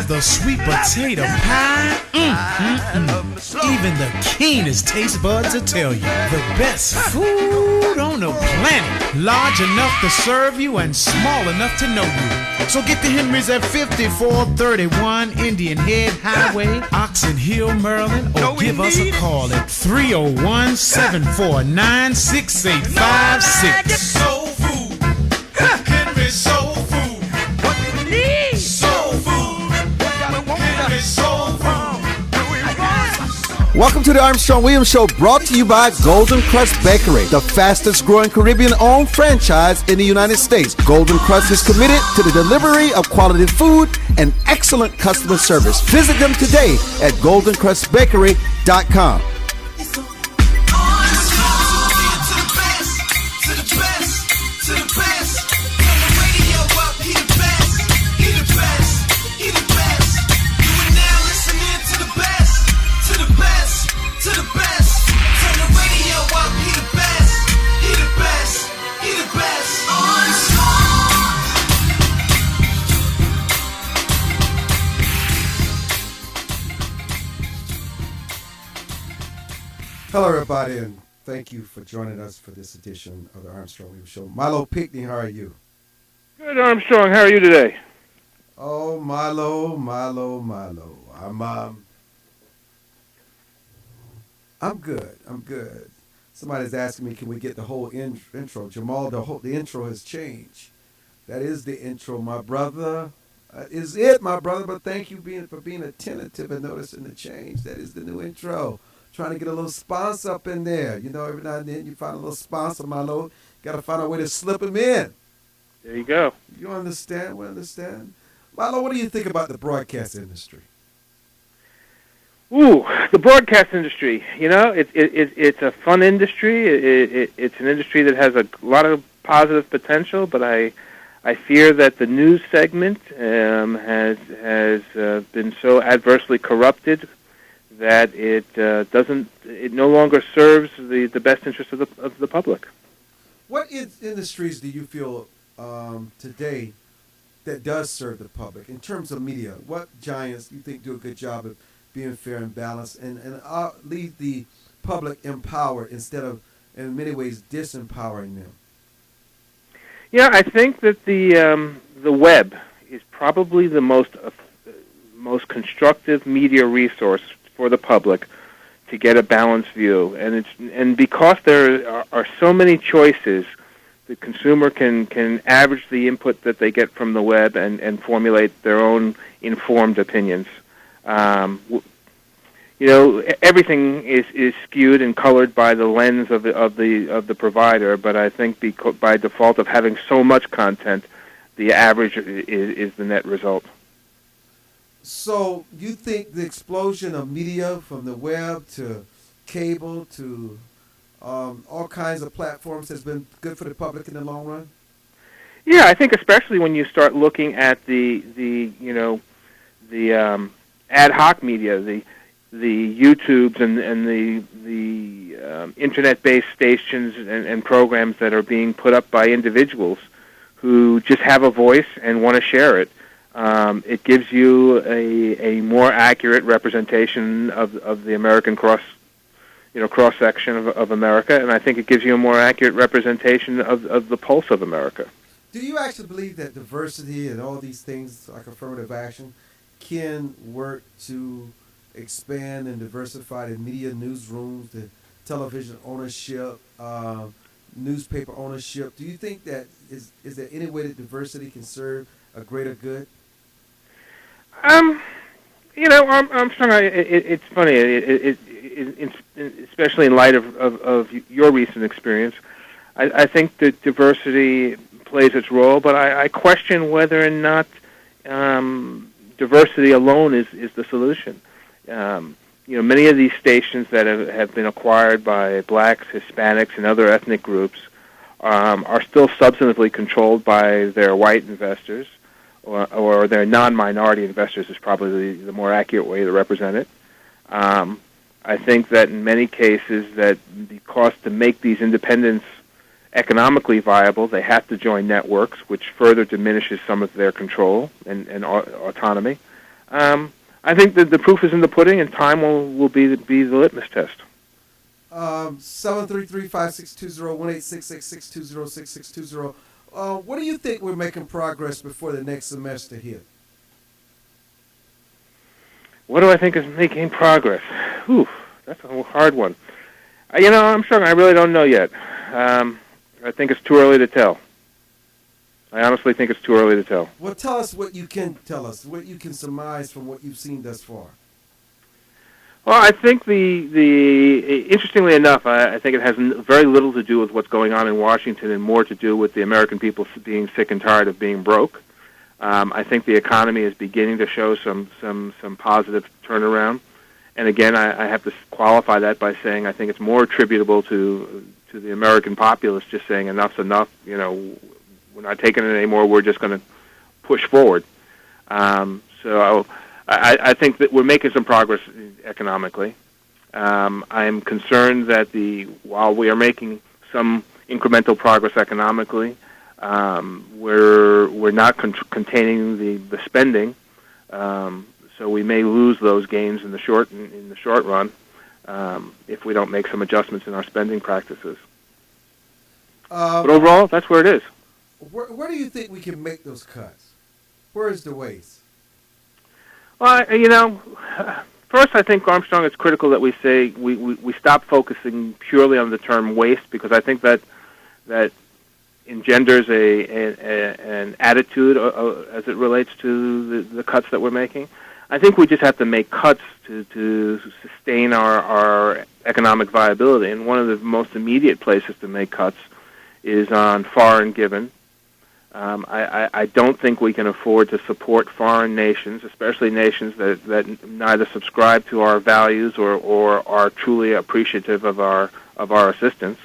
the sweet potato pie. Even the keenest taste buds will tell you the best food on the planet. Large enough to serve you and small enough to know you. So get to Henry's at 5431 Indian Head Highway, Oxon Hill, Maryland, or give us a call at 301-749-6856. Soul food, Henry's soul food. What we need, soul food. Henry's soul food. Welcome to the Armstrong Williams Show, brought to you by Golden Crust Bakery, the fastest growing Caribbean-owned franchise in the United States. Golden Crust is committed to the delivery of quality food and excellent customer service. Visit them today at goldencrustbakery.com. Hello, everybody, and thank you for joining us for this edition of the Armstrong Williams Show. Milo Pickney, how are you? Good, Armstrong. How are you today? Oh, Milo. I'm good. Somebody's asking me, can we get the whole intro? Jamal, the intro has changed. That is the intro, my brother. Is it, my brother? But thank you for being attentive and noticing the change. That is the new intro. Trying to get a little sponsor up in there. You know, every now and then you find a little sponsor, Milo. Got to find a way to slip him in. There you go. You understand? We understand. Milo, what do you think about the broadcast industry? Ooh, the broadcast industry. You know, it's a fun industry. It's an industry that has a lot of positive potential, but I fear that the news segment has been so adversely corrupted that it no longer serves the best interest of the public. What industries do you feel today that does serve the public in terms of media? What giants do you think do a good job of being fair and balanced and leave the public empowered instead of, in many ways, disempowering them? Yeah, I think that the web is probably the most constructive media resource for the public to get a balanced view, and because there are so many choices, the consumer can average the input that they get from the web and formulate their own informed opinions. You know, everything is skewed and colored by the lens of the provider, but I think by default of having so much content, the average is the net result. So you think the explosion of media from the web to cable to all kinds of platforms has been good for the public in the long run? Yeah, I think especially when you start looking at the ad hoc media, the YouTubes and the internet-based stations and programs that are being put up by individuals who just have a voice and want to share it. It gives you a more accurate representation of the American cross-section of America, and I think it gives you a more accurate representation of the pulse of America. Do you actually believe that diversity and all these things like affirmative action can work to expand and diversify the media newsrooms, the television ownership, newspaper ownership? Do you think that is there any way that diversity can serve a greater good? Armstrong, it's funny, especially in light of your recent experience. I think that diversity plays its role, but I question whether or not diversity alone is the solution. Many of these stations that have been acquired by blacks, Hispanics, and other ethnic groups are still substantively controlled by their white investors, or their non-minority investors is probably the more accurate way to represent it. I think that in many cases that because to make these independents economically viable, they have to join networks, which further diminishes some of their control and autonomy. I think that the proof is in the pudding, and time will be the litmus test. 733-5620-1-866-620-6620. What do you think we're making progress before the next semester here? What do I think is making progress? Whew, that's a hard one. Armstrong, I really don't know yet. I think it's too early to tell. I honestly think it's too early to tell. Well, tell us what you can tell us, what you can surmise from what you've seen thus far. Well, I think interestingly enough, I think it has very little to do with what's going on in Washington and more to do with the American people being sick and tired of being broke. I think the economy is beginning to show some positive turnaround. And again, I have to qualify that by saying I think it's more attributable to the American populace just saying enough's enough. We're not taking it anymore. We're just going to push forward. So I think that we're making some progress economically. I'm concerned that while we are making some incremental progress economically, we're not containing the spending. So we may lose those gains in the short run if we don't make some adjustments in our spending practices. But overall, that's where it is. Where do you think we can make those cuts? Where is the waste? Well, first I think, Armstrong, it's critical that we say we stop focusing purely on the term waste, because I think that engenders an attitude as it relates to the cuts that we're making. I think we just have to make cuts to sustain our economic viability, and one of the most immediate places to make cuts is on foreign given. I don't think we can afford to support foreign nations, especially nations that neither subscribe to our values or are truly appreciative of our assistance.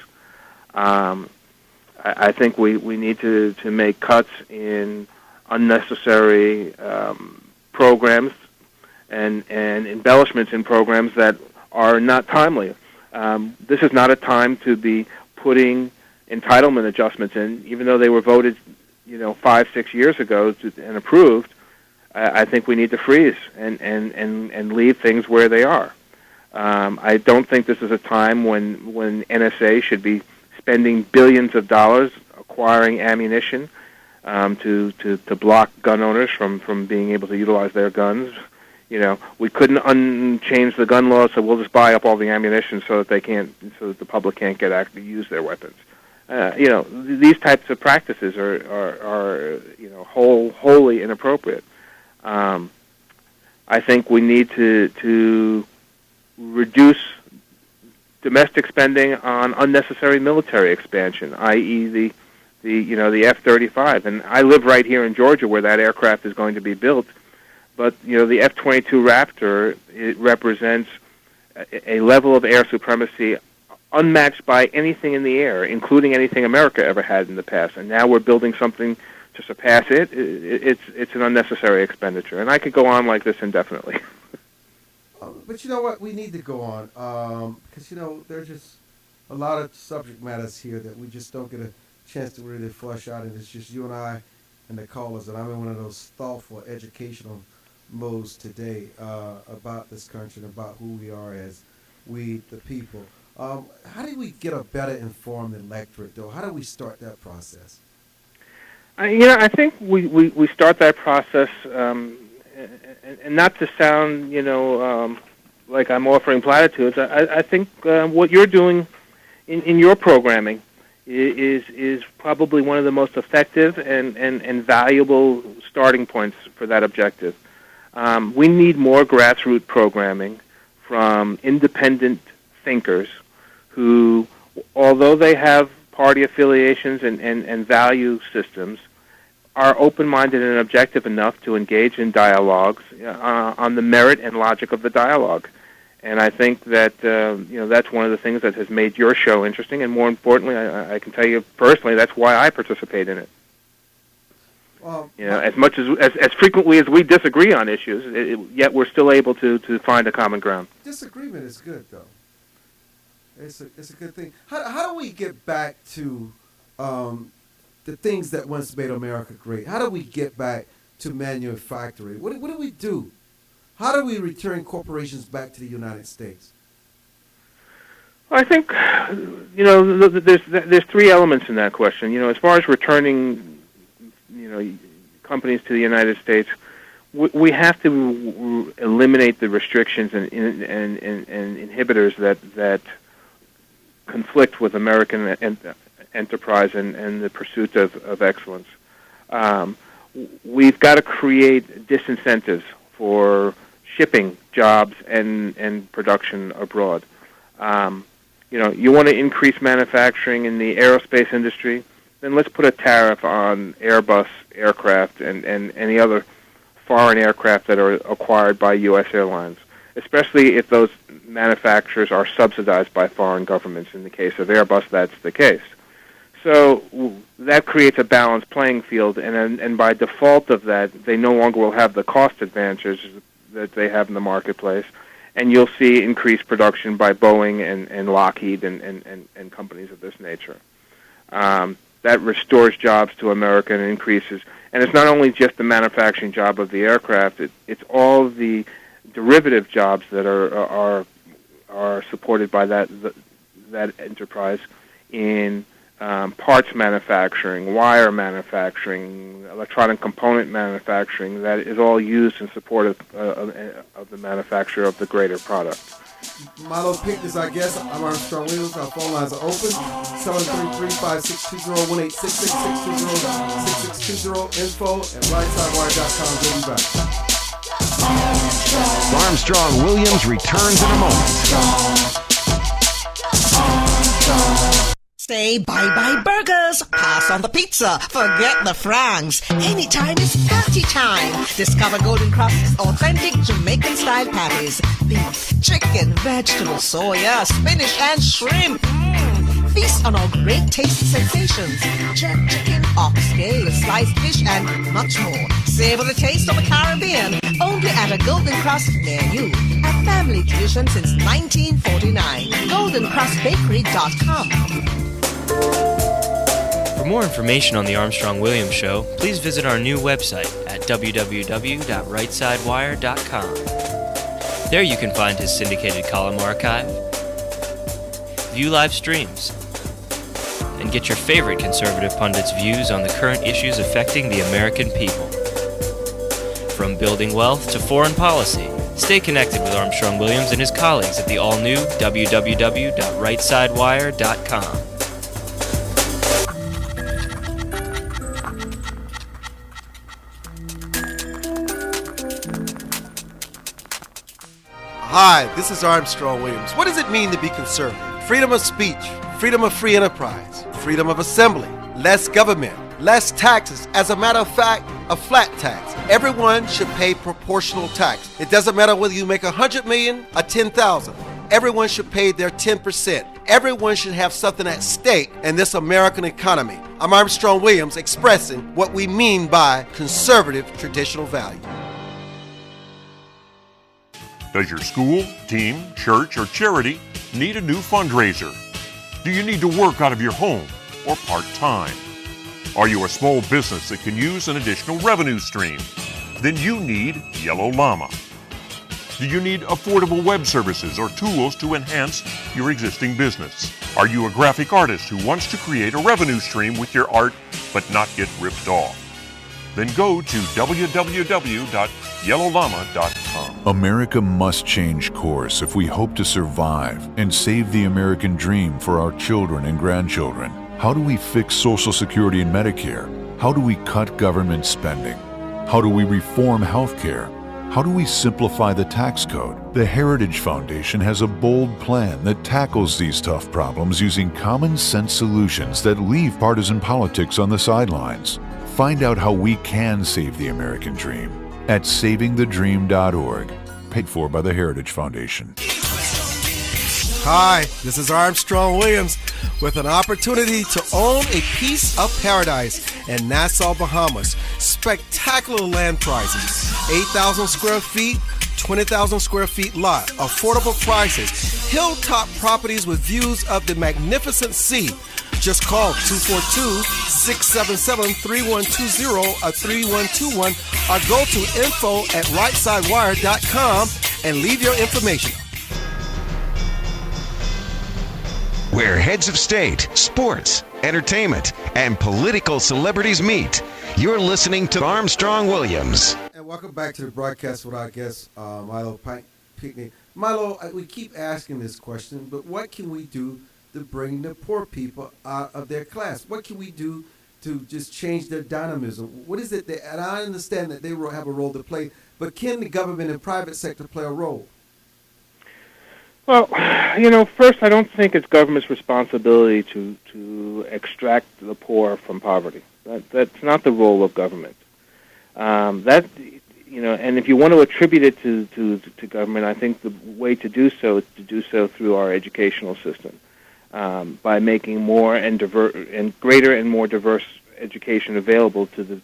I think we need to make cuts in unnecessary programs and embellishments in programs that are not timely. This is not a time to be putting entitlement adjustments in, even though they were voted 5-6 years ago and approved. I think we need to freeze and leave things where they are. I don't think this is a time when NSA should be spending billions of dollars acquiring ammunition to block gun owners from being able to utilize their guns. We couldn't change the gun law, so we'll just buy up all the ammunition so that the public can't actually use their weapons. These types of practices are wholly inappropriate. I think we need to reduce domestic spending on unnecessary military expansion, i.e. the F-35. And I live right here in Georgia, where that aircraft is going to be built. But the F-22 Raptor, it represents a level of air supremacy unmatched by anything in the air, including anything America ever had in the past. And now we're building something to surpass it. It's an unnecessary expenditure. And I could go on like this indefinitely. But you know what? We need to go on because, there's just a lot of subject matters here that we just don't get a chance to really flush out. And it's just you and I and the callers. And I'm in one of those thoughtful, educational modes today about this country and about who we are as we, the people. How do we get a better informed electorate, though? How do we start that process? I think we start that process, and not to sound, like I'm offering platitudes. I think what you're doing in your programming is probably one of the most effective and valuable starting points for that objective. We need more grassroots programming from independent thinkers who, although they have party affiliations and value systems, are open-minded and objective enough to engage in dialogues on the merit and logic of the dialogue. And I think that that's one of the things that has made your show interesting. And more importantly, I can tell you personally, that's why I participate in it. As much as frequently as we disagree on issues, yet we're still able to find a common ground. Disagreement is good, though. It's a good thing. How do we get back to the things that once made America great? How do we get back to manufacturing? What do we do How do we return corporations back to the United States? I think, there's three elements in that question. As far as returning, companies to the United States, we have to eliminate the restrictions and inhibitors that conflict with American enterprise and the pursuit of excellence. We've got to create disincentives for shipping jobs and production abroad. You want to increase manufacturing in the aerospace industry, then let's put a tariff on Airbus aircraft and any other foreign aircraft that are acquired by U.S. airlines, especially if those manufacturers are subsidized by foreign governments. In the case of Airbus, that's the case. So that creates a balanced playing field, and by default of that, they no longer will have the cost advantages that they have in the marketplace, and you'll see increased production by Boeing and Lockheed and companies of this nature. That restores jobs to America and increases. And it's not only just the manufacturing job of the aircraft; it's all the derivative jobs that are supported by that enterprise in parts manufacturing, wire manufacturing, electronic component manufacturing. That is all used in support of the manufacture of the greater product. Milo Pickney is our guest. I'm Armstrong Williams. Our phone lines are open. 733-5620, 1-866-620-6620, info@rightsidewire.com. We'll be back. Armstrong Williams returns in a moment. Say bye-bye burgers, pass on the pizza, forget the francs. Anytime is party time. Discover Golden Crust's authentic Jamaican-style patties. Beef, chicken, vegetables, soya, spinach, and shrimp. Feast on our great taste sensations. Jerk chicken, oxtail, sliced fish, and much more. Savor the taste of the Caribbean. Only at a Golden Crust near you. A family tradition since 1949. GoldenCrustBakery.com. For more information on the Armstrong Williams Show, please visit our new website at www.rightsidewire.com. There you can find his syndicated column archive, view live streams, and get your favorite conservative pundits' views on the current issues affecting the American people. From building wealth to foreign policy, stay connected with Armstrong Williams and his colleagues at the all-new www.rightsidewire.com. Hi, this is Armstrong Williams. What does it mean to be conservative? Freedom of speech, freedom of free enterprise, freedom of assembly, less government, less taxes. As a matter of fact, a flat tax. Everyone should pay proportional tax. It doesn't matter whether you make 100 million or 10,000. Everyone should pay their 10%. Everyone should have something at stake in this American economy. I'm Armstrong Williams expressing what we mean by conservative traditional value. Does your school, team, church, or charity need a new fundraiser? Do you need to work out of your home or part-time? Are you a small business that can use an additional revenue stream? Then you need Yellow Llama. Do you need affordable web services or tools to enhance your existing business? Are you a graphic artist who wants to create a revenue stream with your art but not get ripped off? Then go to www.yellowllama.com. America must change course if we hope to survive and save the American dream for our children and grandchildren. How do we fix Social Security and Medicare? How do we cut government spending? How do we reform health care? How do we simplify the tax code? The Heritage Foundation has a bold plan that tackles these tough problems using common sense solutions that leave partisan politics on the sidelines. Find out how we can save the American dream at savingthedream.org, paid for by the Heritage Foundation. Hi, this is Armstrong Williams with an opportunity to own a piece of paradise in Nassau, Bahamas. Spectacular land prices, 8,000 square feet, 20,000 square feet lot, affordable prices, hilltop properties with views of the magnificent sea. Just call 242-677-3120 or 3121 or go to info@rightsidewire.com and leave your information. Where heads of state, sports, entertainment, and political celebrities meet. You're listening to Armstrong Williams. And welcome back to the broadcast with our guest, Milo Pickney. Milo, we keep asking this question, but what can we do to bring the poor people out of their class? What can we do to just change their dynamism? What is it that, and I understand that they have a role to play, but can the government and private sector play a role? Well, first, I don't think it's government's responsibility to extract the poor from poverty. That's not the role of government. And if you want to attribute it to government, I think the way to do so is to do so through our educational system, by making more and greater and more diverse education available to the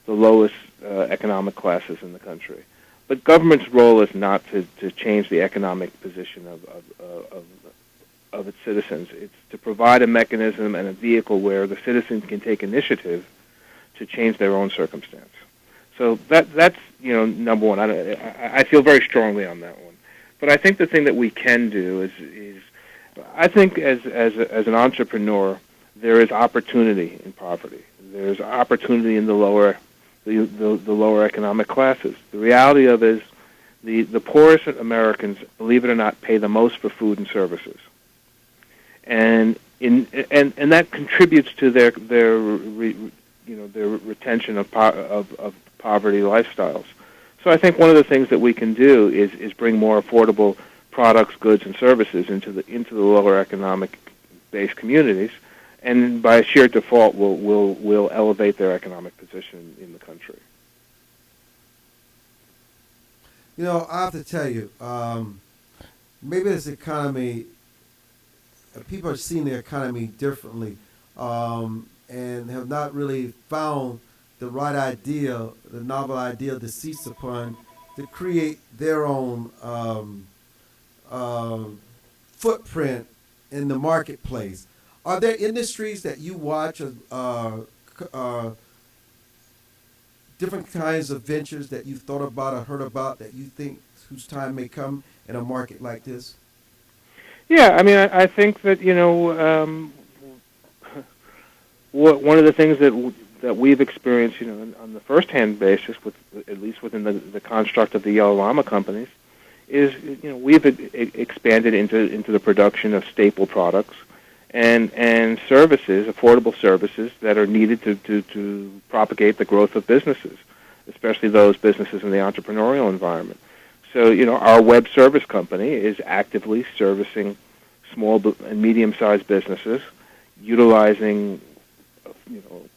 lowest economic classes in the country. But government's role is not to change the economic position of its citizens. It's to provide a mechanism and a vehicle where the citizens can take initiative to change their own circumstance. So that's number one. I feel very strongly on that one. But I think the thing that we can do is I think as an entrepreneur, there is opportunity in poverty. There's opportunity in the lower economic classes. The reality of it is the poorest Americans, believe it or not, pay the most for food and services, and that contributes to their retention of poverty lifestyles. So I think one of the things that we can do is bring more affordable products, goods, and services into the lower economic based communities. And by sheer default, will elevate their economic position in the country. I have to tell you, maybe this economy, people are seeing the economy differently, and have not really found the right idea, the novel idea to seize upon to create their own footprint in the marketplace. Are there industries that you watch, different kinds of ventures that you've thought about or heard about that you think whose time may come in a market like this? Yeah, I mean, I think that one of the things that we've experienced, on the first-hand basis, at least within the construct of the Yellow Llama companies, is we've expanded into the production of staple products and services, affordable services that are needed to propagate the growth of businesses, especially those businesses in the entrepreneurial environment. So, our web service company is actively servicing small and medium-sized businesses, utilizing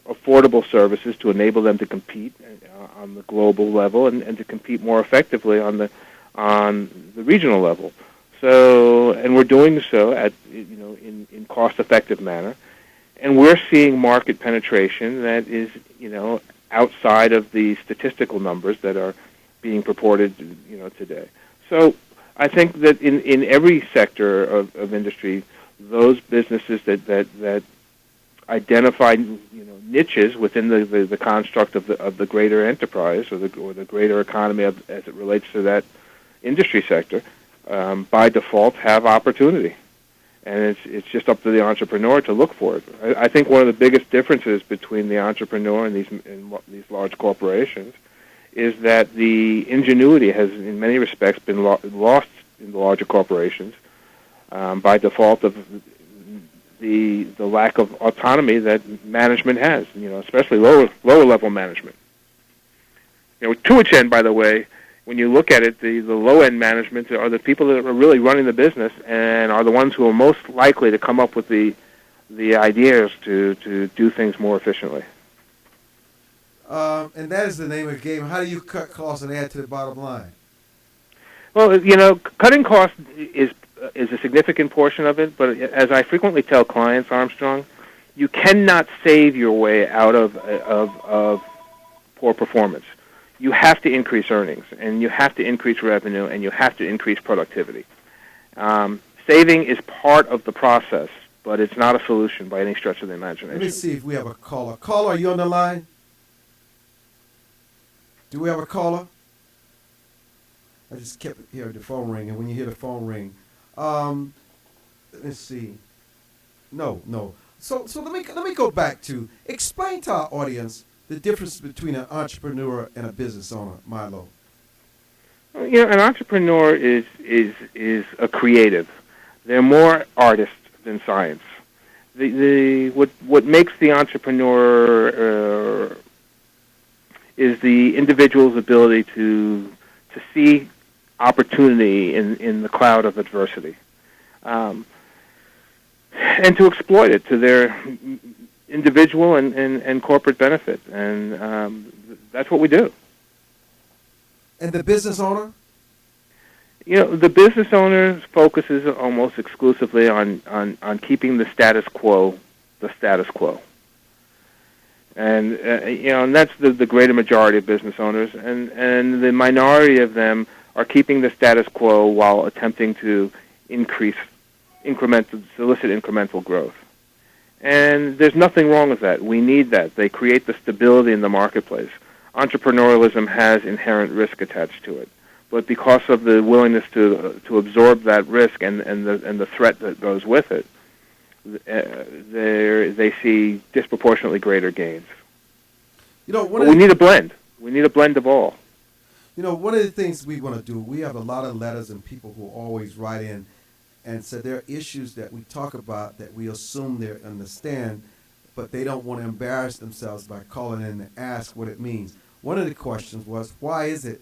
affordable services to enable them to compete on the global level and to compete more effectively on the regional level. So, and we're doing so in cost-effective manner, and we're seeing market penetration that is outside of the statistical numbers that are being purported today. So, I think that in every sector of industry, those businesses that identify niches within the construct of the greater enterprise or the greater economy as it relates to that industry sector, by default have opportunity, and it's just up to the entrepreneur to look for it. I think one of the biggest differences between the entrepreneur and these large corporations is that the ingenuity has, in many respects, been lost in the larger corporations by default of the lack of autonomy that management has. Especially lower level management. To which end, by the way, when you look at it, the low-end management are the people that are really running the business and are the ones who are most likely to come up with the ideas to do things more efficiently. And that is the name of the game. How do you cut costs and add to the bottom line? Well, cutting costs is a significant portion of it, but as I frequently tell clients, Armstrong, you cannot save your way out of poor performance. You have to increase earnings, and you have to increase revenue, and you have to increase productivity. Saving is part of the process but it's not a solution by any stretch of the imagination. Let me see if we have a caller. Caller, are you on the line? Do we have a caller? I just kept hearing the phone ring, and when you hear the phone ring, let's see. No. So let me go back to explain to our audience the difference between an entrepreneur and a business owner, Milo. An entrepreneur is a creative. They're more artists than science. What makes the entrepreneur is the individual's ability to see opportunity in the cloud of adversity, and to exploit it to their individual and corporate benefit. And that's what we do. And the business owner? The business owner focuses almost exclusively on keeping the status quo the status quo. And and that's the greater majority of business owners, and the minority of them are keeping the status quo while attempting to solicit incremental growth. And there's nothing wrong with that. We need that. They create the stability in the marketplace. Entrepreneurialism has inherent risk attached to it, but because of the willingness to absorb that risk and the threat that goes with it, they see disproportionately greater gains. But we need a blend. We need a blend of all. One of the things we want to do, we have a lot of letters and people who always write in and say there are issues that we talk about that we assume they understand, but they don't want to embarrass themselves by calling in and ask what it means. One of the questions was, why is it,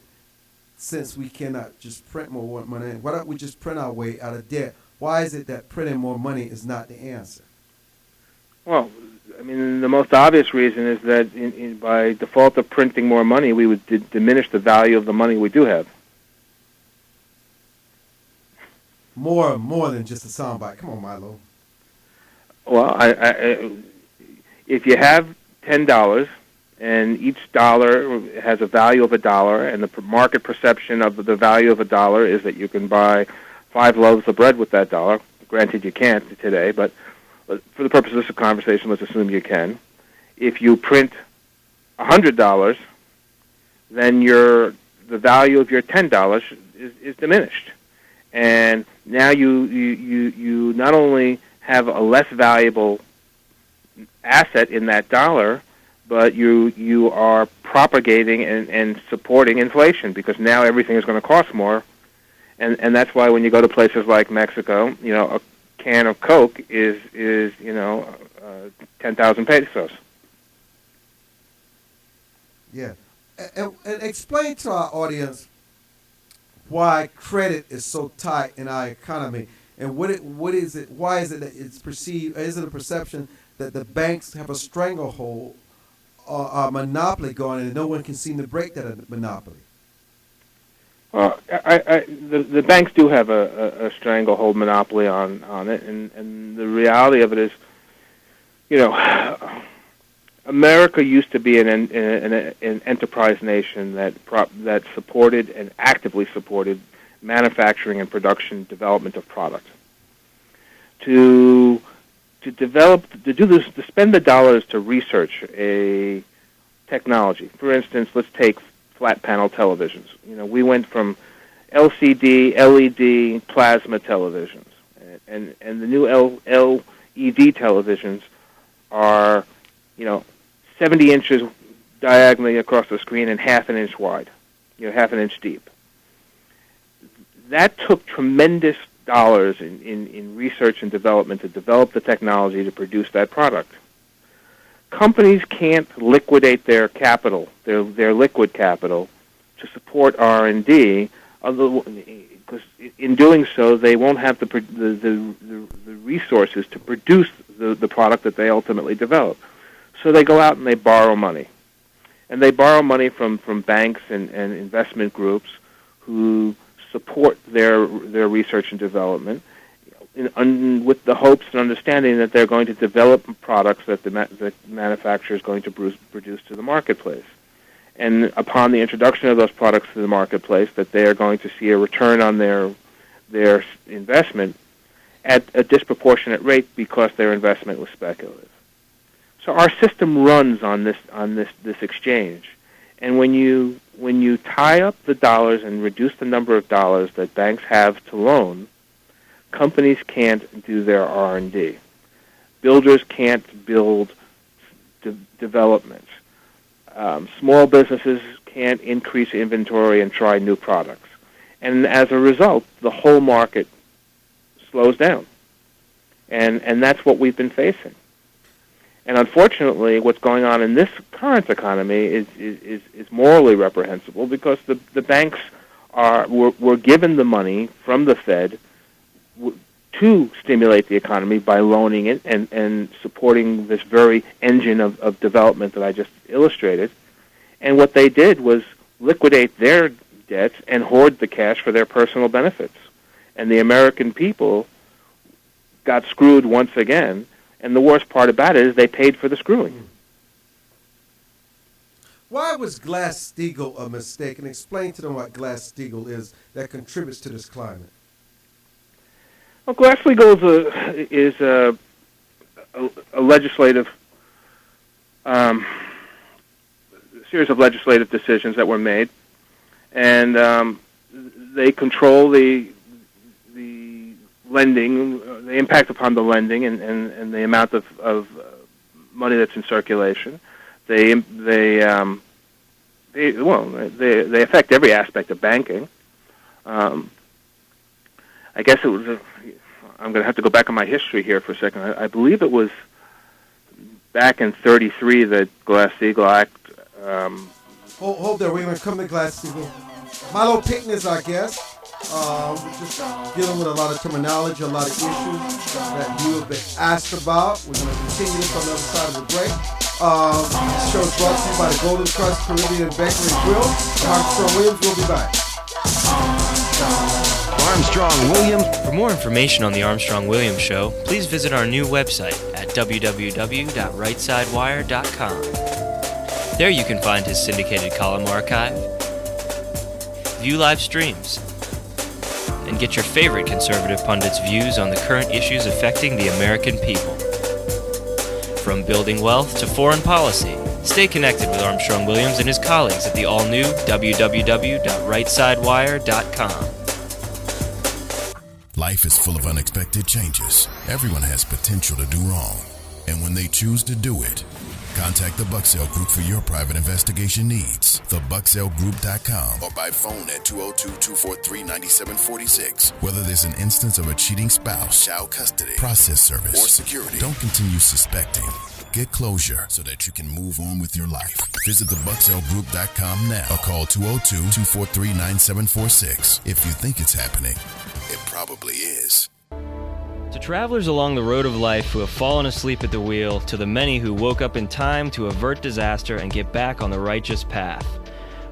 since we cannot just print more money, why don't we just print our way out of debt? Why is it that printing more money is not the answer? Well, the most obvious reason is that by default of printing more money, we would diminish the value of the money we do have. More than just a soundbite. Come on, Milo. Well, if you have $10 and each dollar has a value of $1, and the market perception of the value of $1 is that you can buy 5 loaves of bread with that $1. Granted, you can't today, but for the purpose of this conversation, let's assume you can. If you print $100, then the value of your $10 is diminished, and now you not only have a less valuable asset in that dollar, but you are propagating and supporting inflation, because now everything is going to cost more, and that's why when you go to places like Mexico, a can of Coke is 10,000 pesos. Yeah, and explain to our audience why credit is so tight in our economy, and what is it? Why is it that it's perceived? Is it a perception that the banks have a stranglehold or a monopoly going, and no one can seem to break that monopoly? Well, the banks do have a stranglehold monopoly on it, and the reality of it is, America used to be an enterprise nation that supported and actively supported manufacturing and production development of product. To spend the dollars to research a technology. For instance, let's take flat panel televisions. We went from LCD, LED, plasma televisions, and the new LED televisions are 70 inches diagonally across the screen and half an inch wide, half an inch deep. That took tremendous dollars in research and development to develop the technology to produce that product. Companies can't liquidate their capital, their liquid capital, to support R&D, because in doing so, they won't have the resources to produce the product that they ultimately develop. So they go out and they borrow money. And they borrow money from banks and investment groups who support their research and development, with the hopes and understanding that they're going to develop products that the manufacturer is going to produce to the marketplace. And upon the introduction of those products to the marketplace, that they are going to see a return on their investment, at a disproportionate rate because their investment was speculative. So our system runs on this exchange, and when you tie up the dollars and reduce the number of dollars that banks have to loan, companies can't do their R&D. Builders can't build development. Small businesses can't increase inventory and try new products. And as a result, the whole market slows down. And that's what we've been facing. And unfortunately, what's going on in this current economy is morally reprehensible because the banks were given the money from the Fed to stimulate the economy by loaning it and supporting this very engine of development that I just illustrated. And what they did was liquidate their debts and hoard the cash for their personal benefits. And the American people got screwed once again. And the worst part about it is they paid for the screwing. Why was Glass-Steagall a mistake? And explain to them what Glass-Steagall is that contributes to this climate. Well, Glass-Steagall is a legislative series of legislative decisions that were made, and they control the lending, the impact upon the lending, and the amount of money that's in circulation. They affect every aspect of banking. I guess it was. I'm going to have to go back on my history here for a second. I believe it was back in '33 that Glass-Steagall Act. Hold there. We're going to come to Glass-Steagall. Milo Pickney is our guest. We're just dealing with a lot of terminology, a lot of issues that you have been asked about. We're going to continue this on the other side of the break. This show is brought to you by the Golden Crust Caribbean Bakery and Grill. Armstrong Williams will be back. Armstrong Williams. For more information on the Armstrong Williams Show, please visit our new website at www.rightsidewire.com. There you can find his syndicated column archive, view live streams, and get your favorite conservative pundits' views on the current issues affecting the American people. From building wealth to foreign policy, stay connected with Armstrong Williams and his colleagues at the all-new www.rightsidewire.com. Life is full of unexpected changes. Everyone has potential to do wrong. And when they choose to do it, contact the Bucksell Group for your private investigation needs. TheBucksellGroup.com or by phone at 202-243-9746. Whether there's an instance of a cheating spouse, child custody, process service, or security, don't continue suspecting. Get closure so that you can move on with your life. Visit TheBucksellGroup.com now or call 202-243-9746. If you think it's happening, it probably is. To travelers along the road of life who have fallen asleep at the wheel, to the many who woke up in time to avert disaster and get back on the righteous path.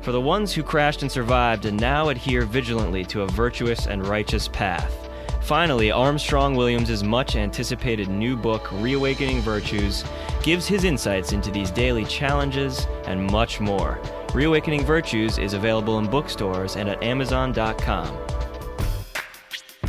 For the ones who crashed and survived and now adhere vigilantly to a virtuous and righteous path. Finally, Armstrong Williams' much-anticipated new book, Reawakening Virtues, gives his insights into these daily challenges and much more. Reawakening Virtues is available in bookstores and at Amazon.com.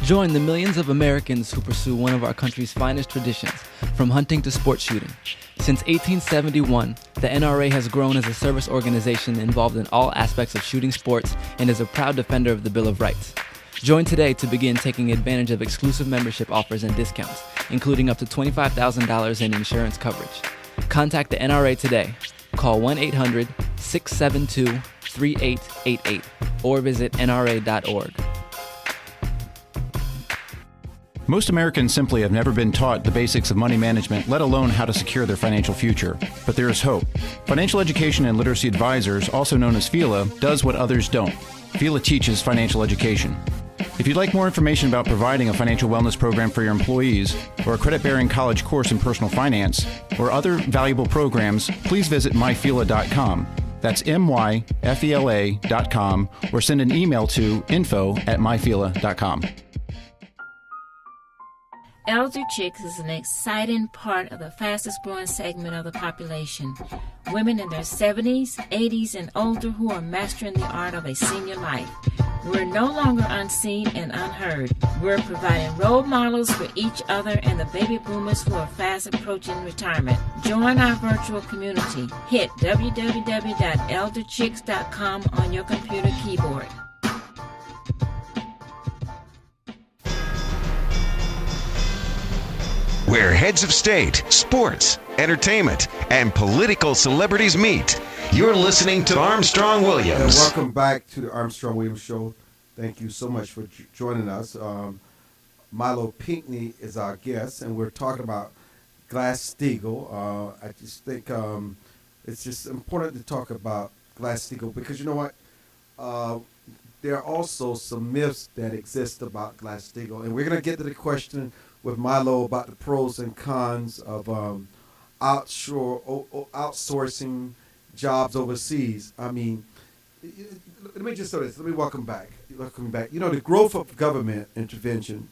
Join the millions of Americans who pursue one of our country's finest traditions, from hunting to sport shooting. Since 1871, the NRA has grown as a service organization involved in all aspects of shooting sports and is a proud defender of the Bill of Rights. Join today to begin taking advantage of exclusive membership offers and discounts, including up to $25,000 in insurance coverage. Contact the NRA today. Call 1-800-672-3888 or visit nra.org. Most Americans simply have never been taught the basics of money management, let alone how to secure their financial future. But there is hope. Financial Education and Literacy Advisors, also known as FELA, does what others don't. FELA teaches financial education. If you'd like more information about providing a financial wellness program for your employees, or a credit-bearing college course in personal finance, or other valuable programs, please visit myfela.com. That's myfela.com, or send an email to info@myfela.com. Elder Chicks is an exciting part of the fastest growing segment of the population. Women in their 70s, 80s, and older who are mastering the art of a senior life. We're no longer unseen and unheard. We're providing role models for each other and the baby boomers who are fast approaching retirement. Join our virtual community. Hit www.elderchicks.com on your computer keyboard. Where heads of state, sports, entertainment, and political celebrities meet. You're listening to Armstrong Williams. And welcome back to the Armstrong Williams Show. Thank you so much for joining us. Milo Pickney is our guest, and we're talking about Glass-Steagall. I just think it's just important to talk about Glass-Steagall because you know what? There are also some myths that exist about Glass-Steagall, and we're going to get to the question with Milo about the pros and cons of outsourcing jobs overseas. I mean, let me just say this. Let me welcome back. You know, the growth of government intervention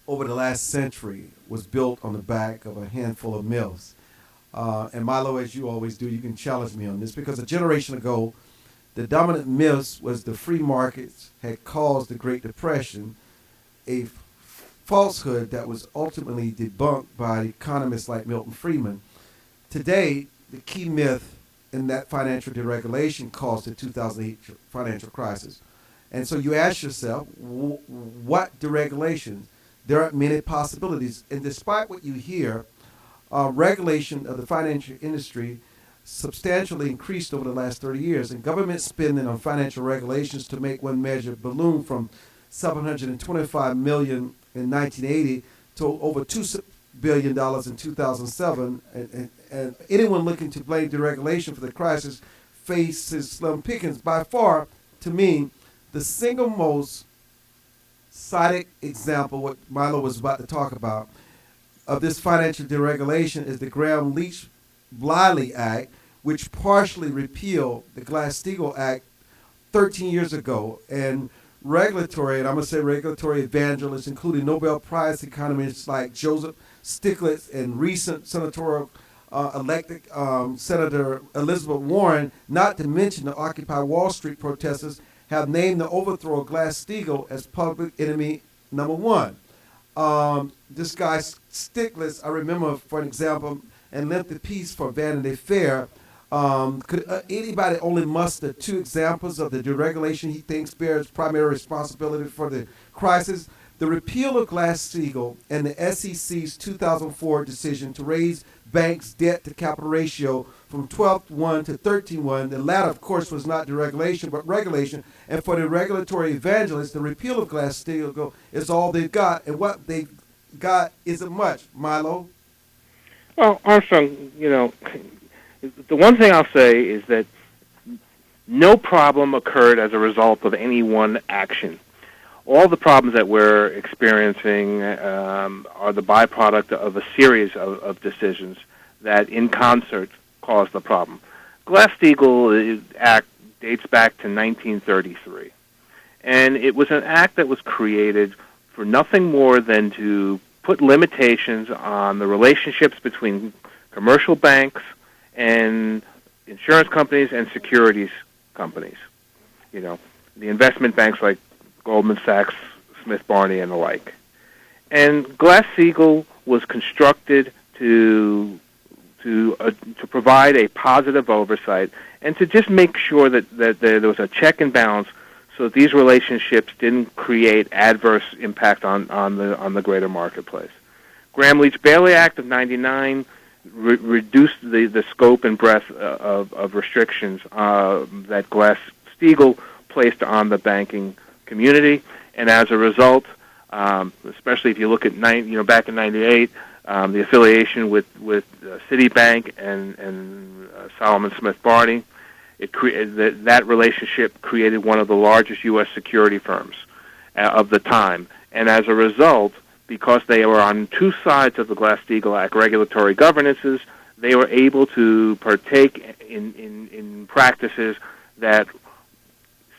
over the last century was built on the back of a handful of myths. And Milo, as you always do, you can challenge me on this because a generation ago, the dominant myths was the free markets had caused the Great Depression, a falsehood that was ultimately debunked by economists like Milton Friedman. Today, the key myth in that financial deregulation caused the 2008 financial crisis. And so you ask yourself, what deregulation? There are many possibilities. And despite what you hear, regulation of the financial industry substantially increased over the last 30 years. And government spending on financial regulations, to make one measure, ballooned from $725 million in 1980 to over $2 billion in 2007. And anyone looking to blame deregulation for the crisis faces slim pickings. By far, to me, the single most cited example, what Milo was about to talk about, of this financial deregulation is the Gramm-Leach-Bliley Act, which partially repealed the Glass-Steagall Act 13 years ago. And regulatory, and I'm going to say regulatory evangelists, including Nobel Prize economists like Joseph Stiglitz and recent senatorial elected Senator Elizabeth Warren, not to mention the Occupy Wall Street protesters, have named the overthrow of Glass-Steagall as public enemy number one. This guy Stiglitz, I remember, for an example, and lengthy piece for Vanity Fair. Could anybody only muster two examples of the deregulation he thinks bears primary responsibility for the crisis? The repeal of Glass-Steagall and the SEC's 2004 decision to raise banks' debt-to-capital ratio from 12:1 to 13:1. The latter, of course, was not deregulation, but regulation. And for the regulatory evangelists, the repeal of Glass-Steagall is all they've got. And what they've got isn't much. Milo? Well, Armstrong, you know, the one thing I'll say is that no problem occurred as a result of any one action. All the problems that we're experiencing are the byproduct of a series of decisions that, in concert, caused the problem. Glass-Steagall Act dates back to 1933, and it was an act that was created for nothing more than to put limitations on the relationships between commercial banks and insurance companies and securities companies. You know, the investment banks like Goldman Sachs, Smith Barney, and the like. And Glass-Steagall was constructed to provide a positive oversight and to just make sure that there was a check and balance so that these relationships didn't create adverse impact on the greater marketplace. Gramm-Leach-Bliley Act of '99 reduced the scope and breadth of restrictions that Glass-Steagall placed on the banking community, and as a result, especially if you look at back in '98, the affiliation with Citibank and Solomon Smith Barney, that relationship created one of the largest U.S. security firms of the time, and as a result, because they were on two sides of the Glass-Steagall Act regulatory governances, they were able to partake in practices that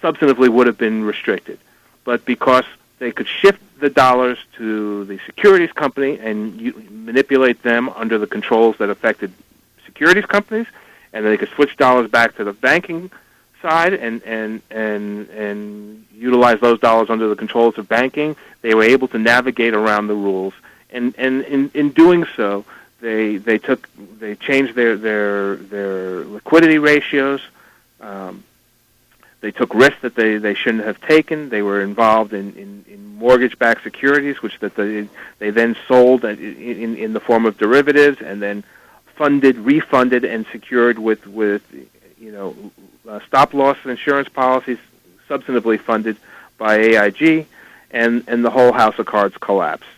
substantively would have been restricted. But because they could shift the dollars to the securities company and manipulate them under the controls that affected securities companies, and they could switch dollars back to the banking side and utilize those dollars under the controls of banking. They were able to navigate around the rules, and in doing so, they changed their liquidity ratios. They took risks that they shouldn't have taken. They were involved in mortgage-backed securities, which they then sold in the form of derivatives, and then refunded, and secured with stop-loss insurance policies, substantively funded by AIG, and the whole house of cards collapsed.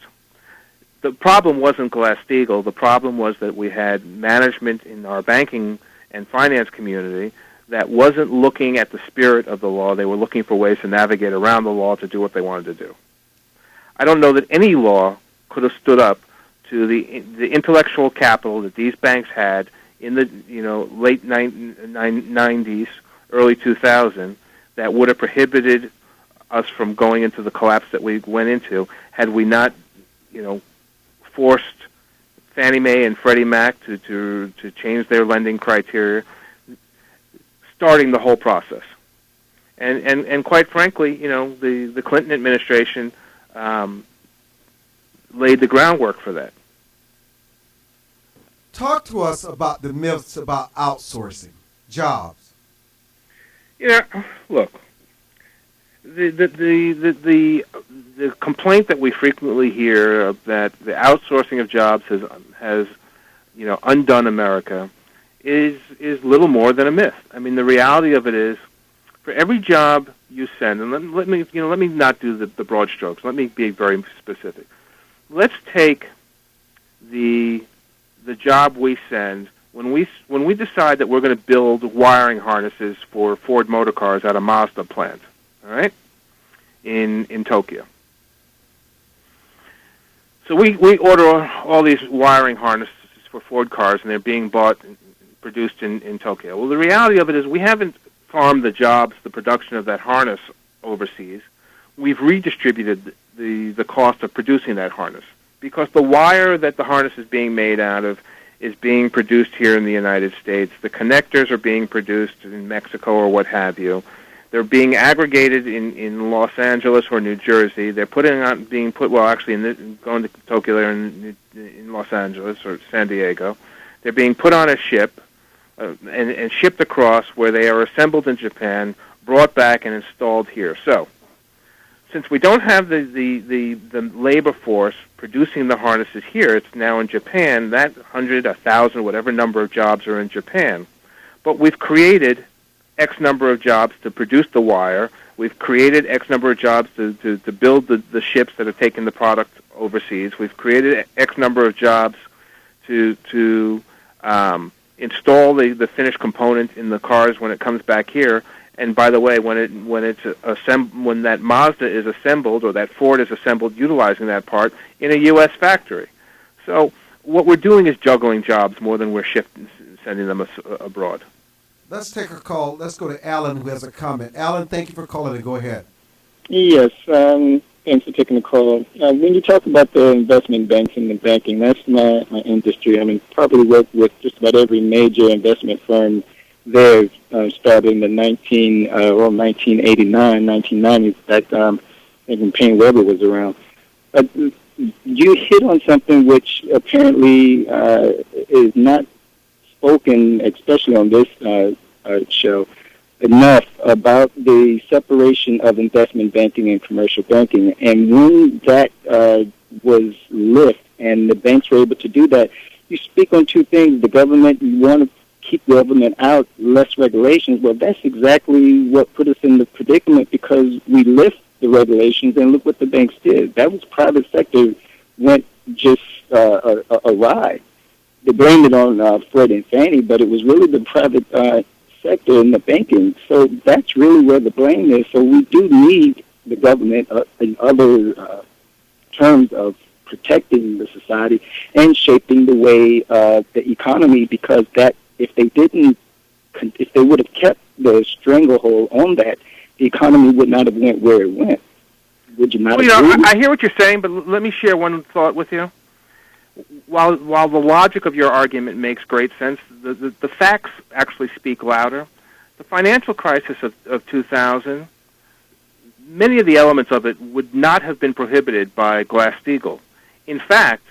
The problem wasn't Glass-Steagall. The problem was that we had management in our banking and finance community that wasn't looking at the spirit of the law. They were looking for ways to navigate around the law to do what they wanted to do. I don't know that any law could have stood up to the intellectual capital that these banks had in the late 90s, early 2000, that would have prohibited us from going into the collapse that we went into had we not, forced Fannie Mae and Freddie Mac to change their lending criteria, starting the whole process. And quite frankly, the Clinton administration laid the groundwork for that. Talk to us about the myths about outsourcing jobs. Look, the complaint that we frequently hear that the outsourcing of jobs has undone America is little more than a myth. I mean, the reality of it is, for every job you send, and let me not do the broad strokes. Let me be very specific. Let's take the job we send when we decide that we're going to build wiring harnesses for Ford Motor Cars at a Mazda plant, all right, in Tokyo. So we order all these wiring harnesses for Ford cars, and they're being produced in Tokyo. Well, the reality of it is we haven't farmed the jobs, the production of that harness overseas. We've redistributed the cost of producing that harness, because the wire that the harness is being made out of is being produced here in the United States. The connectors are being produced in Mexico or what have you. They're being aggregated in Los Angeles or New Jersey. They're going to Tokyo or in Los Angeles or San Diego. They're being put on a ship and shipped across, where they are assembled in Japan, brought back and installed here. So, since we don't have the labor force producing the harnesses here, it's now in Japan. That 100, 1,000, whatever number of jobs are in Japan. But we've created X number of jobs to produce the wire. We've created X number of jobs to build the ships that are taking the product overseas. We've created X number of jobs to install the finished component in the cars when it comes back here. And by the way, when that Mazda is assembled, or that Ford is assembled utilizing that part in a U.S. factory. So what we're doing is juggling jobs more than we're sending them abroad. Let's take a call. Let's go to Alan, who has a comment. Alan, thank you for calling, and go ahead. Yes, thanks for taking the call. When you talk about the investment banks and the banking, that's my industry. I mean, probably work with just about every major investment firm there, started in the 1989, 1990s, back when Payne Weber was around. You hit on something which apparently is not spoken, especially on this show, enough, about the separation of investment banking and commercial banking. And when that was lifted and the banks were able to do that, you speak on two things. The government, you want to keep government out, less regulations. Well, that's exactly what put us in the predicament, because we lift the regulations, and look what the banks did. That was private sector went just awry. They blamed it on Fred and Fannie, but it was really the private sector in the banking. So that's really where the blame is. So we do need the government in other terms of protecting the society and shaping the way the economy, because that if they would have kept the stranglehold on that, the economy would not have went where it went. Would you not agree? I hear what you're saying, but let me share one thought with you. While the logic of your argument makes great sense, the facts actually speak louder. The financial crisis of 2000, many of the elements of it would not have been prohibited by Glass-Steagall. In fact,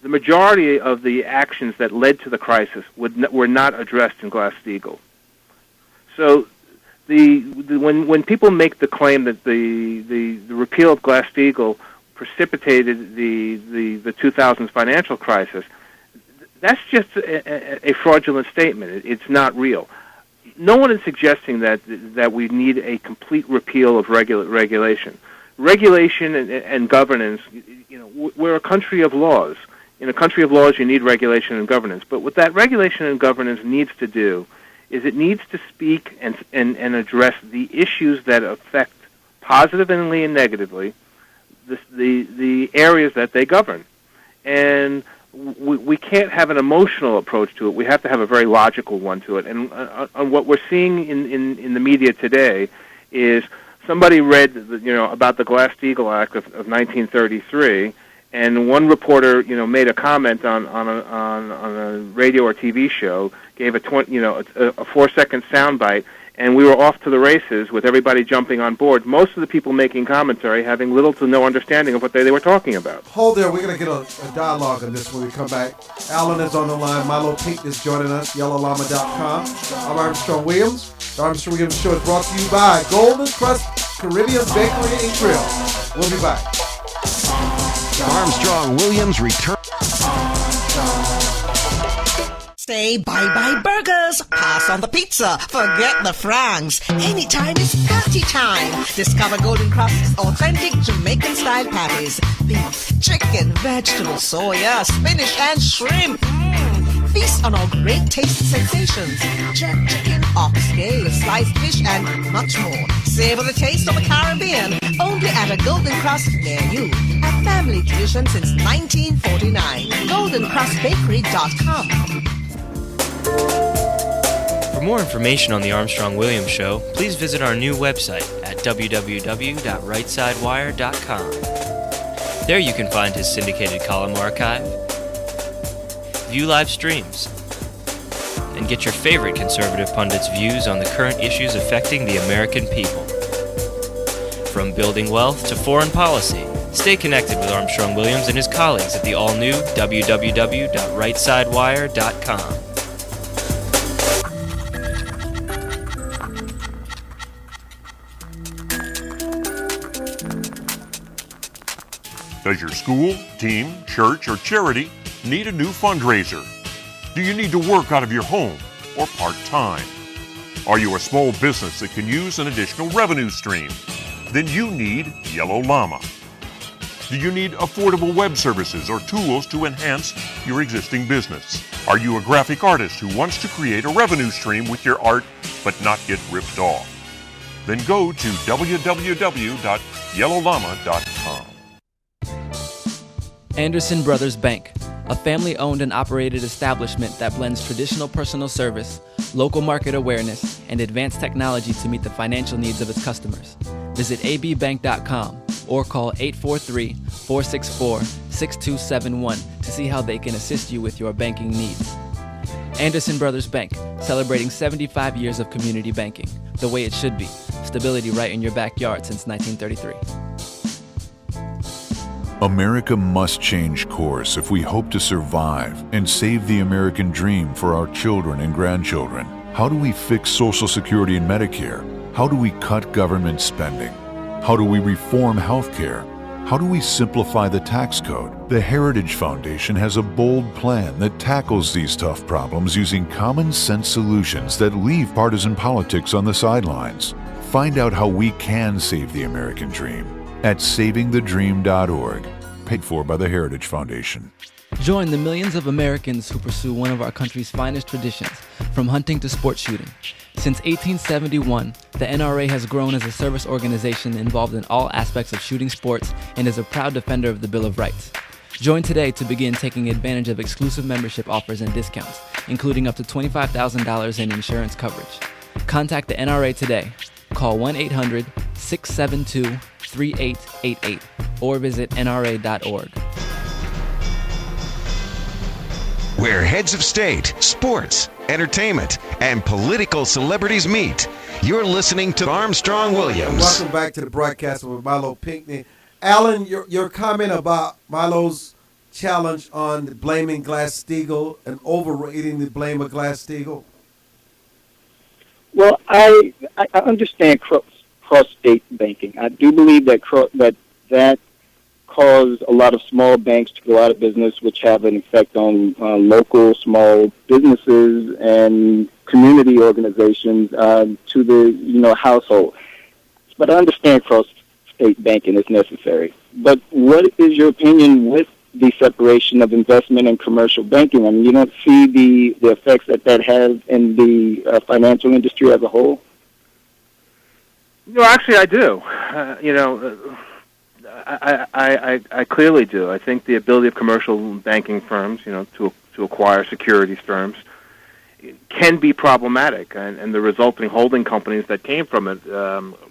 the majority of the actions that led to the crisis were not addressed in Glass-Steagall. So when people make the claim that the repeal of Glass-Steagall precipitated the 2000s financial crisis, that's just a fraudulent statement. It's not real. No one is suggesting that we need a complete repeal of regulation. Regulation and governance, we're a country of laws. In a country of laws, you need regulation and governance. But what that regulation and governance needs to do is it needs to speak and address the issues that affect positively and negatively the areas that they govern. And we can't have an emotional approach to it. We have to have a very logical one to it. And what we're seeing in the media today is somebody read about the Glass-Steagall Act of 1933, and one reporter made a comment on a radio or TV show, gave a 4-second soundbite, and we were off to the races with everybody jumping on board. Most of the people making commentary having little to no understanding of what they were talking about. Hold there. We're going to get a dialogue on this when we come back. Alan is on the line. Milo Pickney is joining us, yellowllama.com. I'm Armstrong Williams. The Armstrong Williams Show is brought to you by Golden Crust Caribbean Bakery and Grill. We'll be back. Armstrong Williams return. Say bye-bye burgers, pass on the pizza, forget the francs. Anytime is party time. Discover Golden Crust's authentic Jamaican-style patties. Beef, chicken, vegetables, soya, spinach, and shrimp. Feast on our great taste sensations. Jerk chicken, oxtail, sliced fish, and much more. Savor the taste of the Caribbean. Only at a Golden Crust near you. A family tradition since 1949. GoldenCrustBakery.com. For more information on the Armstrong Williams Show, please visit our new website at www.rightsidewire.com. There you can find his syndicated column archive, view live streams, and get your favorite conservative pundits' views on the current issues affecting the American people. From building wealth to foreign policy, stay connected with Armstrong Williams and his colleagues at the all-new www.rightsidewire.com. Does your school, team, church, or charity need a new fundraiser? Do you need to work out of your home or part-time? Are you a small business that can use an additional revenue stream? Then you need Yellow Llama. Do you need affordable web services or tools to enhance your existing business? Are you a graphic artist who wants to create a revenue stream with your art but not get ripped off? Then go to www.yellowllama.com. Anderson Brothers Bank, a family-owned and operated establishment that blends traditional personal service, local market awareness, and advanced technology to meet the financial needs of its customers. Visit abbank.com or call 843-464-6271 to see how they can assist you with your banking needs. Anderson Brothers Bank, celebrating 75 years of community banking, the way it should be. Stability right in your backyard since 1933. America must change course if we hope to survive and save the American dream for our children and grandchildren. How do we fix Social Security and Medicare? How do we cut government spending? How do we reform health care? How do we simplify the tax code? The Heritage Foundation has a bold plan that tackles these tough problems using common sense solutions that leave partisan politics on the sidelines. Find out how we can save the American dream at savingthedream.org, paid for by the Heritage Foundation. Join the millions of Americans who pursue one of our country's finest traditions, from hunting to sports shooting. Since 1871, the NRA has grown as a service organization involved in all aspects of shooting sports and is a proud defender of the Bill of Rights. Join today to begin taking advantage of exclusive membership offers and discounts, including up to $25,000 in insurance coverage. Contact the NRA today. Call 1-800-672-3888 or visit nra.org. Where heads of state, sports, entertainment, and political celebrities meet. You're listening to Armstrong Williams. Welcome back to the broadcast with Milo Pickney. Alan, your comment about Milo's challenge on blaming Glass-Steagall and overrating the blame of Glass-Steagall? Well, I understand cross-state banking. I do believe that that caused a lot of small banks to go out of business, which have an effect on local small businesses and community organizations to the household. But I understand cross-state banking is necessary. But what is your opinion with the separation of investment and commercial banking? I mean, you don't see the effects that has in the financial industry as a whole? No, actually, I do. I clearly do. I think the ability of commercial banking firms, to acquire securities firms, can be problematic, and the resulting holding companies that came from it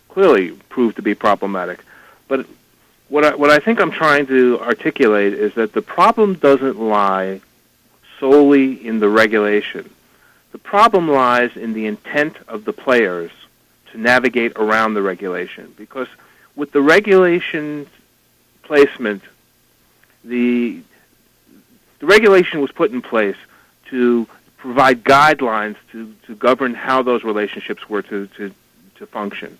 clearly proved to be problematic. But what I think I'm trying to articulate is that the problem doesn't lie solely in the regulation. The problem lies in the intent of the players to navigate around the regulation. Because with the regulation placement, the regulation was put in place to provide guidelines to govern how those relationships were to function.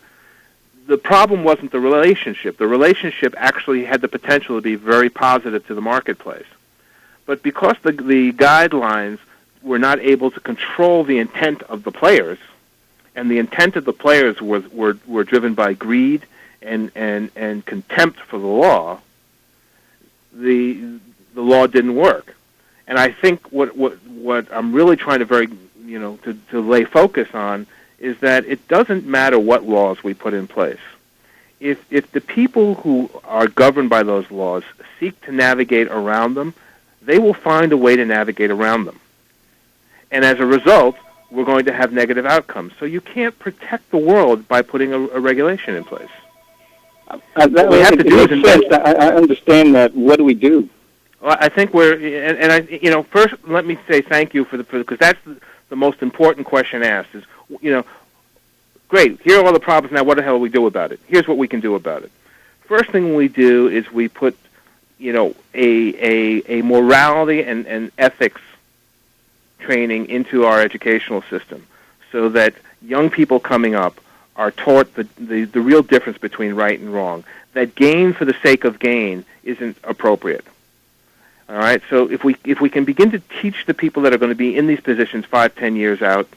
The problem wasn't the relationship. The relationship actually had the potential to be very positive to the marketplace. But because the guidelines were not able to control the intent of the players, and the intent of the players were driven by greed and contempt for the law, the law didn't work. And I think what I'm really trying to to lay focus on is that it doesn't matter what laws we put in place. If the people who are governed by those laws seek to navigate around them, they will find a way to navigate around them. And as a result, we're going to have negative outcomes. So you can't protect the world by putting a regulation in place. What we have to do is invest. I understand that. What do we do? Well, I think first let me say thank you because that's the most important question asked is, great, here are all the problems, now what the hell do we do about it? Here's what we can do about it. First thing we do is we put, a morality and ethics training into our educational system so that young people coming up are taught the real difference between right and wrong, that gain for the sake of gain isn't appropriate. All right, so if we can begin to teach the people that are going to be in these positions 5-10 years out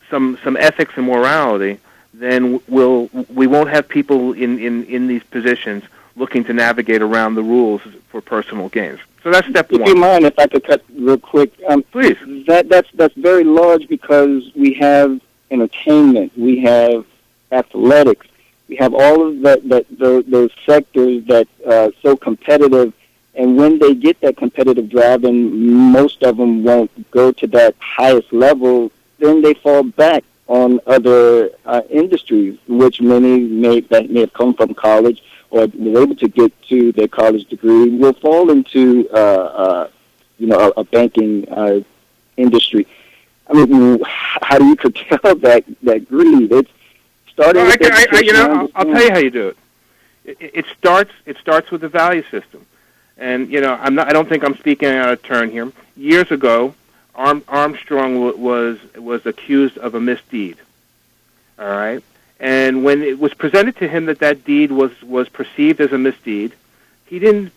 some ethics and morality, then we won't have people in these positions looking to navigate around the rules for personal gains. So that's step one. If you mind, if I could cut real quick, please. That's very large because we have entertainment, we have athletics, we have all of those sectors that are so competitive. And when they get that competitive drive, and most of them won't go to that highest level, then they fall back on other industries, which many may have come from college or were able to get to their college degree, will fall into a banking industry. I mean, how do you curtail that greed? It's starting. I'll tell you how you do it. It starts with the value system. And I don't think I'm speaking out of turn here. Years ago, Armstrong was accused of a misdeed. All right, and when it was presented to him that deed was perceived as a misdeed, he didn't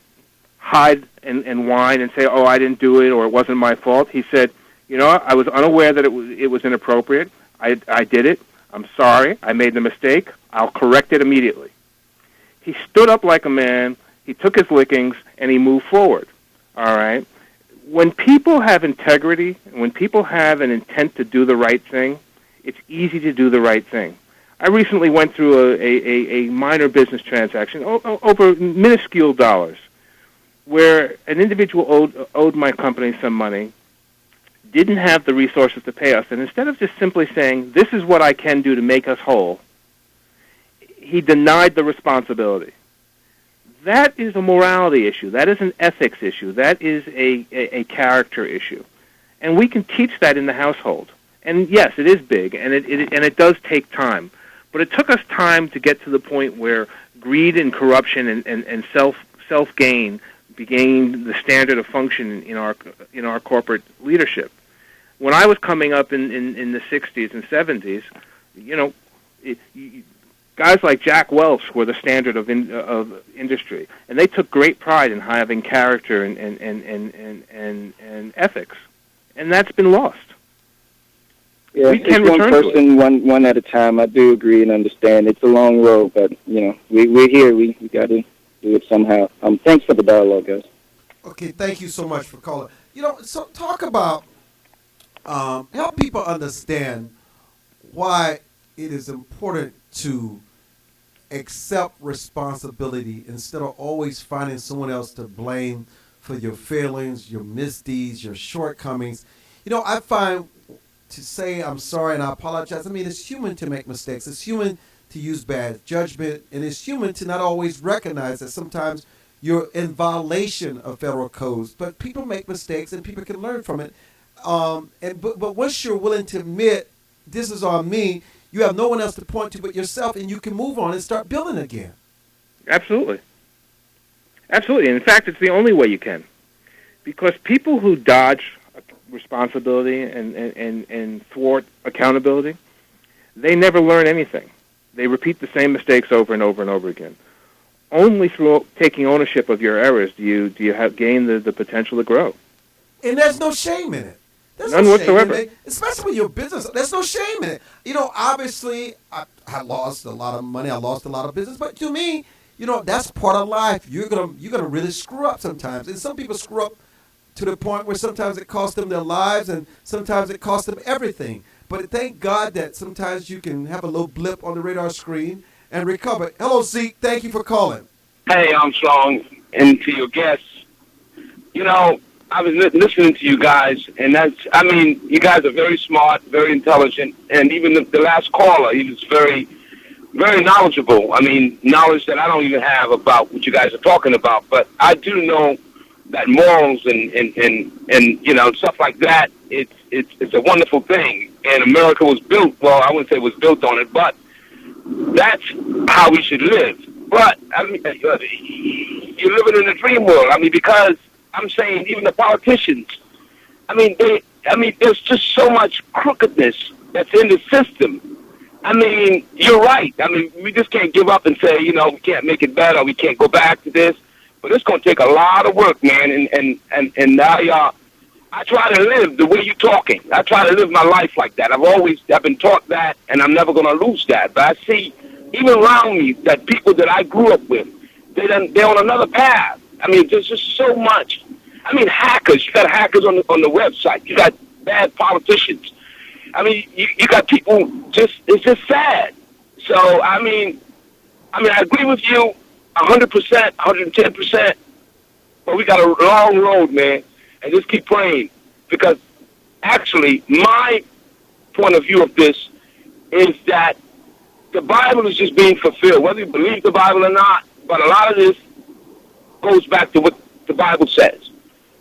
hide and whine and say, "Oh, I didn't do it," or "It wasn't my fault." He said, "I was unaware that it was inappropriate. I did it. I'm sorry. I made the mistake. I'll correct it immediately." He stood up like a man. He took his lickings, and he moved forward, all right? When people have integrity, when people have an intent to do the right thing, it's easy to do the right thing. I recently went through a minor business transaction, over minuscule dollars, where an individual owed my company some money, didn't have the resources to pay us, and instead of just simply saying, "This is what I can do to make us whole," he denied the responsibility. That is a morality issue. That is an ethics issue. That is a character issue. And we can teach that in the household. And yes, it is big, and it does take time. But it took us time to get to the point where greed and corruption and self gain became the standard of function in our corporate leadership. When I was coming up in the 60s and 70s, guys like Jack Welch were the standard of industry, and they took great pride in having character and ethics, and that's been lost. Yeah, we can it's one return to person, one at a time. I do agree and understand. It's a long road, but we're here. We got to do it somehow. Thanks for the dialogue, guys. Okay, thank you so much for calling. So talk about help people understand why it is important to accept responsibility instead of always finding someone else to blame for your failings, your misdeeds, your shortcomings. I find to say I'm sorry and I apologize. I mean, it's human to make mistakes. It's human to use bad judgment, and it's human to not always recognize that sometimes you're in violation of federal codes. But people make mistakes, and people can learn from it. But once you're willing to admit this is on me, you have no one else to point to but yourself, and you can move on and start building again. Absolutely. Absolutely. In fact, it's the only way you can. Because people who dodge responsibility and thwart accountability, they never learn anything. They repeat the same mistakes over and over and over again. Only through taking ownership of your errors do you gain the potential to grow. And there's no shame in it. There's None no whatsoever. Shame in it, especially with your business. There's no shame in it. Obviously, I lost a lot of money. I lost a lot of business. But to me, that's part of life. You're gonna really screw up sometimes. And some people screw up to the point where sometimes it costs them their lives and sometimes it costs them everything. But thank God that sometimes you can have a little blip on the radar screen and recover. Hello, Zeke. Thank you for calling. Hey, Armstrong, and to your guests. I was listening to you guys, and you guys are very smart, very intelligent, and even the last caller, he was very, very knowledgeable. I mean, knowledge that I don't even have about what you guys are talking about, but I do know that morals and stuff like that, it's a wonderful thing. And America was built, well, I wouldn't say it was built on it, but that's how we should live. But, you're living in a dream world. Because I'm saying even the politicians, there's just so much crookedness that's in the system. You're right. We just can't give up and say, we can't make it better, we can't go back to this. But it's going to take a lot of work, man. And I try to live the way you're talking. I try to live my life like that. I've been taught that, and I'm never going to lose that. But I see, even around me, that people that I grew up with, they're on another path. There's just so much. Hackers. You got hackers on the website. You got bad politicians. You got people it's just sad. So, I agree with you 100%, 110%, but we got a long road, man, and just keep praying. Because actually, my point of view of this is that the Bible is just being fulfilled, whether you believe the Bible or not, but a lot of this goes back to what the Bible says.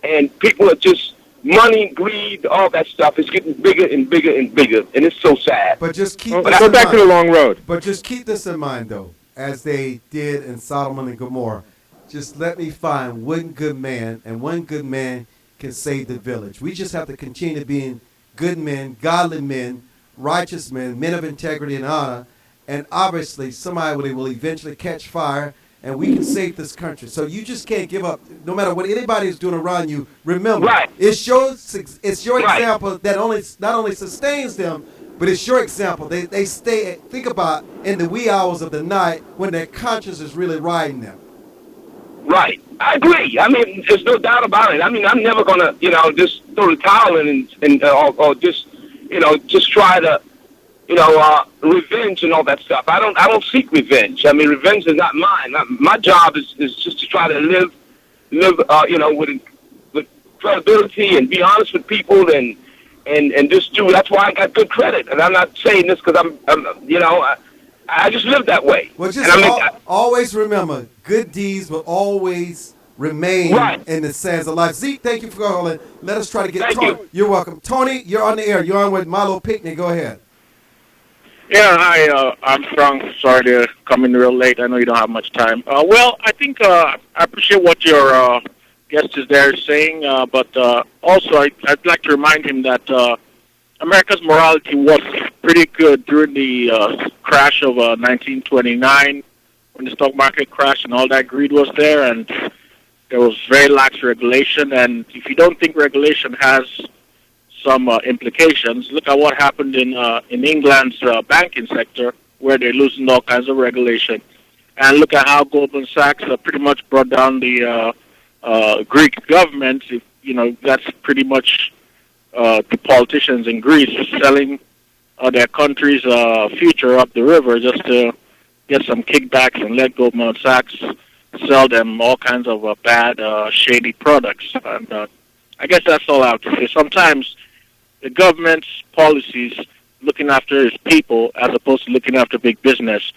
And people are just, money, greed, all that stuff is getting bigger and bigger and bigger, and it's so sad. But just keep Let's go back to the long road. But just keep this in mind, though, as they did in Sodom and Gomorrah. Just let me find one good man, and one good man can save the village. We just have to continue being good men, godly men, righteous men, men of integrity and honor, and obviously somebody will eventually catch fire, and we can save this country. So you just can't give up. No matter what anybody is doing around you, remember, it's your example that not only sustains them, but it's your example. They stay, think about, in the wee hours of the night when their conscience is really riding them. Right. I agree. There's no doubt about it. I'm never going to, just throw the towel in or just try to, revenge and all that stuff. I don't seek revenge. Revenge is not mine. My job is just to try to live, with credibility and be honest with people and just do. That's why I got good credit. And I'm not saying this because I just live that way. Well, just always remember, good deeds will always remain in the sands of life. Zeke, thank you for calling. Let us try to get Thank Tony. you. You're welcome. Tony, you're on the air. You're on with Milo Pickney. Go ahead. Yeah, hi, Armstrong. Sorry to come in real late. I know you don't have much time. Well, I think I appreciate what your guest is there saying, but also I'd like to remind him that America's morality was pretty good during the crash of 1929, when the stock market crashed and all that greed was there, and there was very lax regulation. And if you don't think regulation has some implications, look at what happened in England's banking sector, where they loosened all kinds of regulation, and look at how Goldman Sachs pretty much brought down the Greek government. That's pretty much the politicians in Greece selling their country's future up the river just to get some kickbacks and let Goldman Sachs sell them all kinds of bad, shady products. And I guess that's all I have to say. Sometimes the government's policies looking after its people as opposed to looking after big business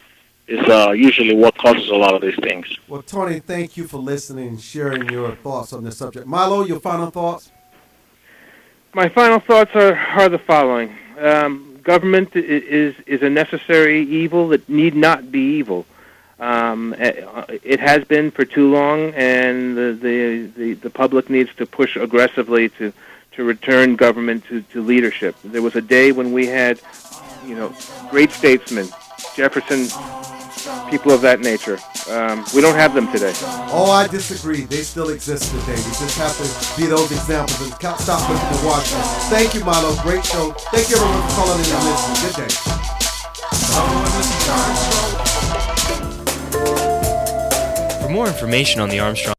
is usually what causes a lot of these things. Well, Tony, thank you for listening and sharing your thoughts on this subject. Milo, your final thoughts? My final thoughts are the following. Government is a necessary evil that need not be evil. It has been for too long, and the public needs to push aggressively to return government to leadership. There was a day when we had, great statesmen, Jefferson, people of that nature. We don't have them today. Oh, I disagree. They still exist today. We just have to be those examples and stop looking to Washington. Thank you, Milo. Great show. Thank you, everyone, for calling in and listening. Good day. For more information on the Armstrong